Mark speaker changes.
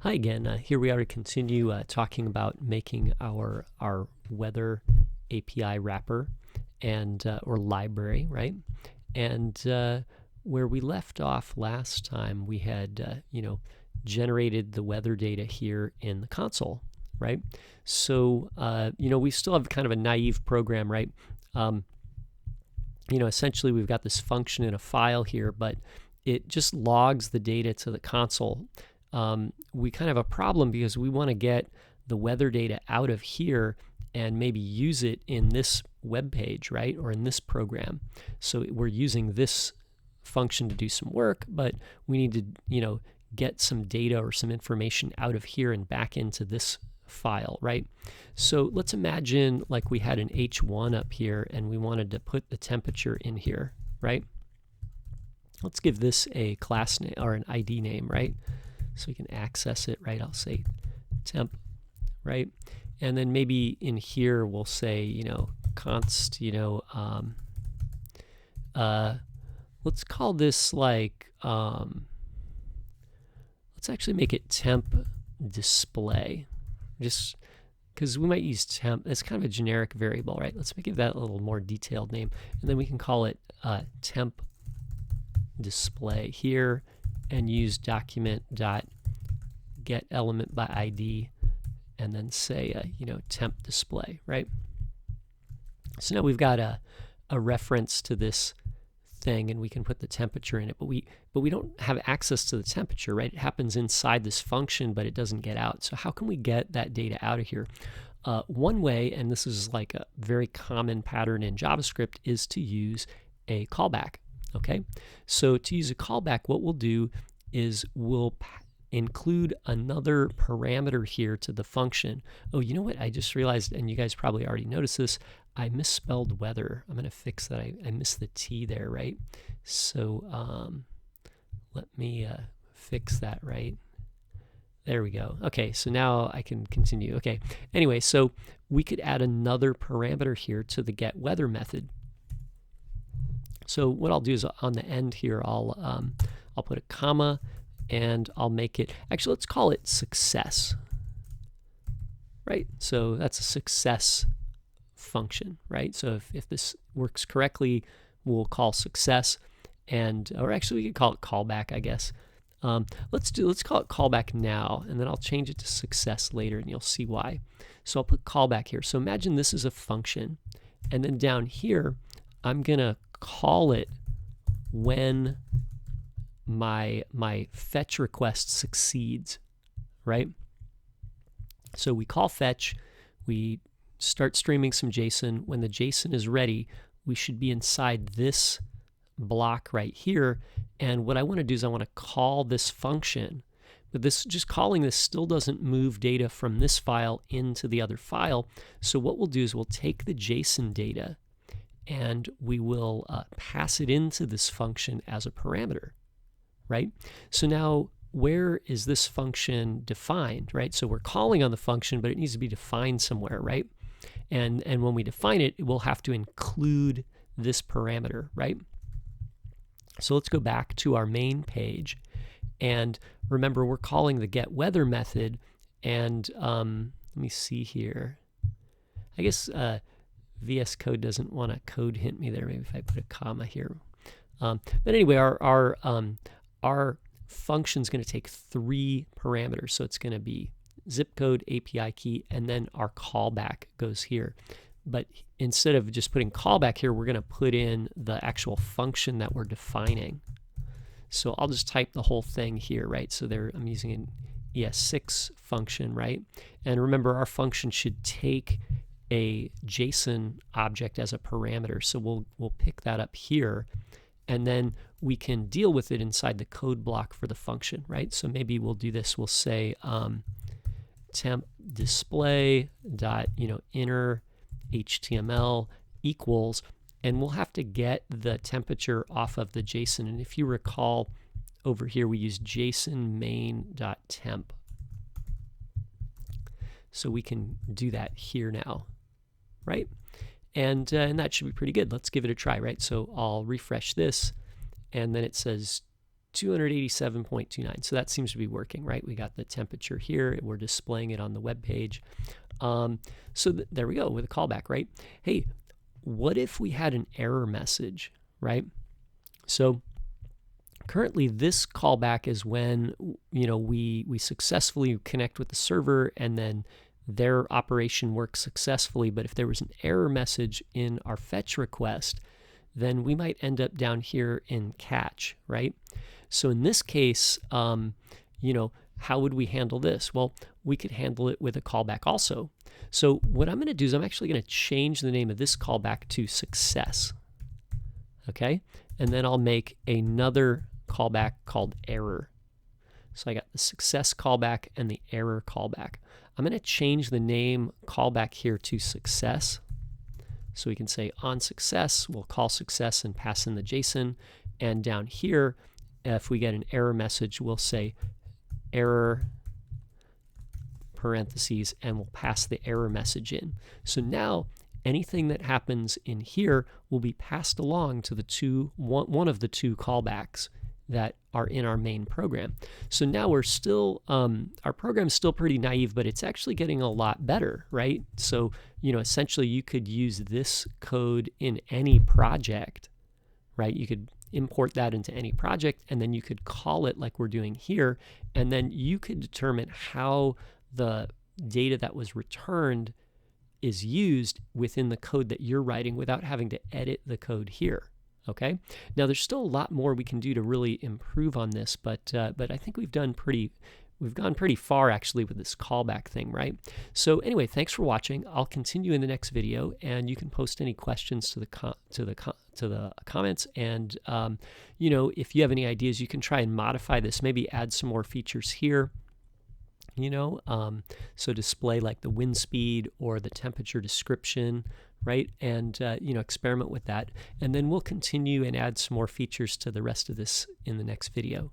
Speaker 1: Hi again. Here we are to continue talking about making our Weather API wrapper and or library, right? And where we left off last time, we had generated the weather data here in the console, right? So we still have kind of a naive program, right? Essentially we've got this function in a file here, but it just logs the data to the console. We kind of have a problem because we want to get the weather data out of here and maybe use it in this web page, right? Or in this program. So we're using this function to do some work, but we need to, get some data or some information out of here and back into this file, right? So let's imagine like we had an H1 up here and we wanted to put the temperature in here, right? Let's give this a class name or an ID name, right? So we can access it, right? I'll say temp, right? And then maybe in here we'll say, const, let's call this like, let's actually make it temp display, just because we might use temp. It's kind of a generic variable, right? Let's give that a little more detailed name, and then we can call it temp display here, and use document.getElementById, and then say temp display, right? So now we've got a reference to this thing, and we can put the temperature in it, but we don't have access to the temperature, right? It happens inside this function, but it doesn't get out. So how can we get that data out of here? One way, and this is like a very common pattern in JavaScript, is to use a callback. Okay, so to use a callback, what we'll do is we'll include another parameter here to the function. Oh, you know what? I just realized, and you guys probably already noticed this, I misspelled weather. I'm going to fix that. I missed the T there, right? So let me fix that, right? There we go. Okay, so now I can continue. Okay, anyway, so we could add another parameter here to the getWeather method. So what I'll do is on the end here, I'll put a comma, and I'll make it, actually let's call it success, right? So that's a success function, right? So if this works correctly, we'll call success, or actually we could call it callback, I guess. Let's call it callback now, and then I'll change it to success later, and you'll see why. So I'll put callback here. So imagine this is a function, and then down here, I'm gonna call it when my fetch request succeeds, right? So we call fetch, we start streaming some JSON. When the JSON is ready, we should be inside this block right here. And what I want to do is I want to call this function, but just calling this still doesn't move data from this file into the other file. So what we'll do is we'll take the JSON data and we will pass it into this function as a parameter, right? So now where is this function defined, right? So we're calling on the function, but it needs to be defined somewhere, right? And when we define it, we'll have to include this parameter, right? So let's go back to our main page, and remember we're calling the getWeather method, and let me see here. I guess VS Code doesn't want to code hint me there. Maybe if I put a comma here. But anyway, our function is going to take 3 parameters. So it's going to be zip code, API key, and then our callback goes here. But instead of just putting callback here, we're going to put in the actual function that we're defining. So I'll just type the whole thing here, right? So I'm using an ES6 function, right? And remember, our function should take a JSON object as a parameter. So we'll pick that up here, and then we can deal with it inside the code block for the function, right? So maybe we'll do this. We'll say temp display dot inner HTML equals, and we'll have to get the temperature off of the JSON. And if you recall, over here we use JSON main.temp. So we can do that here now, right? And that should be pretty good. Let's give it a try, right? So I'll refresh this, and then it says 287.29. So that seems to be working, right? We got the temperature here. We're displaying it on the web page. There we go with a callback, right? Hey, what if we had an error message, right? So currently this callback is when, you know, we successfully connect with the server and then their operation works successfully. But if there was an error message in our fetch request, then we might end up down here in catch, right? So in this case, you know, how would we handle this? Well, we could handle it with a callback also. So what I'm going to do is I'm actually going to change the name of this callback to success. Okay, and then I'll make another callback called error. So I got the success callback and the error callback. I'm going to change the name callback here to success. So we can say on success, we'll call success and pass in the JSON. And down here, if we get an error message, we'll say error parentheses, and we'll pass the error message in. So now anything that happens in here will be passed along to one of the two callbacks that are in our main program. So now we're still, our program's still pretty naive, but it's actually getting a lot better, right? So, you know, essentially you could use this code in any project, right? You could import that into any project, and then you could call it like we're doing here, and then you could determine how the data that was returned is used within the code that you're writing without having to edit the code here. Okay. Now there's still a lot more we can do to really improve on this, but I think we've gone pretty far actually with this callback thing, right? So anyway, thanks for watching. I'll continue in the next video, and you can post any questions to the comments. And you know, if you have any ideas, you can try and modify this. Maybe add some more features here. You know, so display like the wind speed or the temperature description, right? And you know, experiment with that, and then we'll continue and add some more features to the rest of this in the next video.